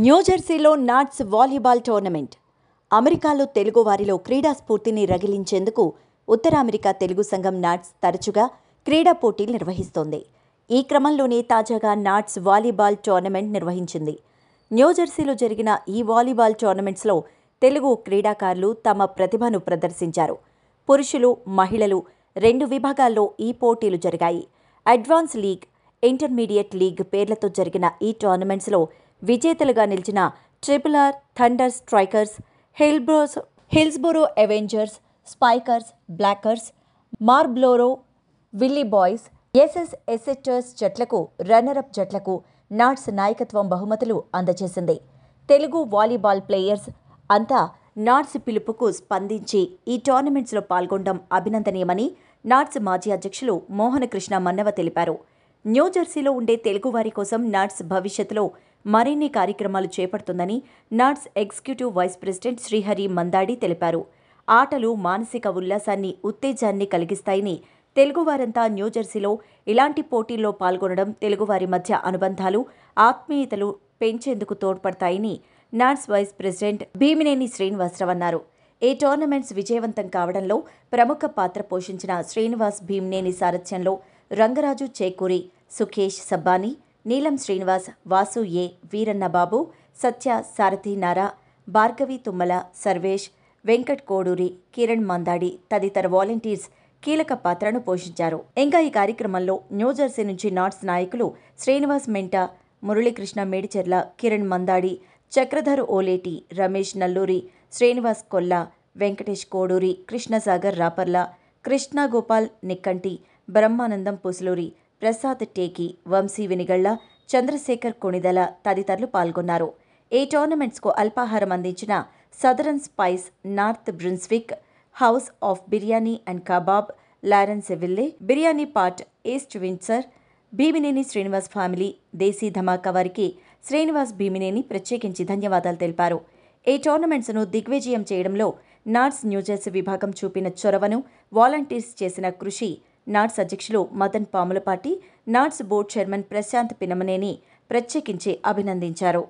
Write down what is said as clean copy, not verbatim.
న్యూజెర్సీలో NATS volleyball tournament. అమెరికాలో తెలుగు వారిలో క్రీడా స్ఫూర్తిని రగిలించేందుకు ఉత్తర అమెరికా తెలుగు సంఘం నాట్స్ తరచుగా క్రీడా పోటీలు నిర్వహిస్తోంది. ఈ క్రమంలోనే తాజాగా నాట్స్ వాలీబాల్ టోర్నమెంట్ నిర్వహించింది. న్యూజెర్సీలో జరిగిన ఈ వాలీబాల్ టోర్నమెంట్స్లో తెలుగు క్రీడాకారులు తమ ప్రతిభను ప్రదర్శించారు. పురుషులు, మహిళలు 2 విభాగాల్లో ఈ పోటీలు జరిగాయి. అడ్వాన్స్ లీగ్, ఇంటర్మీడియట్ లీగ్ పేర్లతో జరిగిన ఈ టోర్నమెంట్స్లో విజేతలుగా నిలిచిన triple R thunder strikers, Hillsborough avengers, spikers, blockers, Marlborough Willy boys, SS ఎసెటర్స్ జట్లకు, రన్నరప్ జట్లకు నాట్స్ నాయకత్వం బహుమతులు అందజేసింది. తెలుగు వాలీబాల్ ప్లేయర్స్ అంతా నాట్స్ పిలుపుకు స్పందించి ఈ టోర్నమెంట్స్లో పాల్గొనడం అభినందనీయమని నాట్స్ మాజీ అధ్యక్షులు మోహనకృష్ణ మన్నవ తెలిపారు. న్యూజెర్సీలో ఉండే తెలుగువారి కోసం నాట్స్ భవిష్యత్తులో మరిన్ని కార్యక్రమాలు చేపడుతుందని NATS executive vice president Srihari Mandadi తెలిపారు. ఆటలు మానసిక ఉల్లాసాన్ని, ఉత్తేజాన్ని కలిగిస్తాయని, తెలుగువారంతా న్యూజెర్సీలో ఇలాంటి పోటీల్లో పాల్గొనడం తెలుగువారి మధ్య అనుబంధాలు, ఆత్మీయతలు పెంచేందుకు తోడ్పడతాయని NATS vice president Bhimineni Srinivasarao అన్నారు. ఈ టోర్నమెంట్స్ విజయవంతం కావడంలో ప్రముఖ పాత్ర పోషించిన శ్రీనివాస్ భీమినేని సారథ్యంలో రంగరాజు చేకూరి, సుఖేష్ సబ్బాని, నీలం శ్రీనివాస్, వాసు ఏ, వీరన్న బాబు, సత్య సారథి నారా, భార్గవి తుమ్మల, సర్వేష్, వెంకట్ కోడూరి, కిరణ్ మందాడి తదితర వాలంటీర్స్ కీలక పాత్రను పోషించారు. ఇంకా ఈ కార్యక్రమంలో న్యూజెర్సీ నుంచి నాట్స్ నాయకులు శ్రీనివాస్ మెంటా, మురళీకృష్ణ మేడిచెర్ల, కిరణ్ మందాడి, చక్రధర్ ఓలేటి, రమేష్ నల్లూరి, శ్రీనివాస్ కొల్ల, వెంకటేష్ కోడూరి, కృష్ణసాగర్ రాపర్ల, కృష్ణగోపాల్ నిక్కంటి, బ్రహ్మానందం పుసులూరి, ప్రసాద్ టేకి, వంశీ వినిగళ్ల, చంద్రశేఖర్ కొణిదల తదితరులు పాల్గొన్నారు. ఈ టోర్నమెంట్స్కు అల్పాహారం అందించిన southern spice, north Brunswick, house of biryani and kebab, Lawrenceville, biryani part, east Windsor, Bhimineni Srinivas family, Desi Dhamaka వారికి శ్రీనివాస్ భీమినేని ప్రత్యేకించి ధన్యవాదాలు తెలిపారు. ఈ టోర్నమెంట్స్ను దిగ్విజయం చేయడంలో నాట్స్ న్యూజెర్సీ విభాగం చూపిన చొరవను, వాలంటీర్స్ చేసిన కృషి నాట్స్ అధ్యక్షులు Madan Pamulapati, NATS board chairman Prashanth Pinamaneni ప్రత్యేకించి అభినందించారు.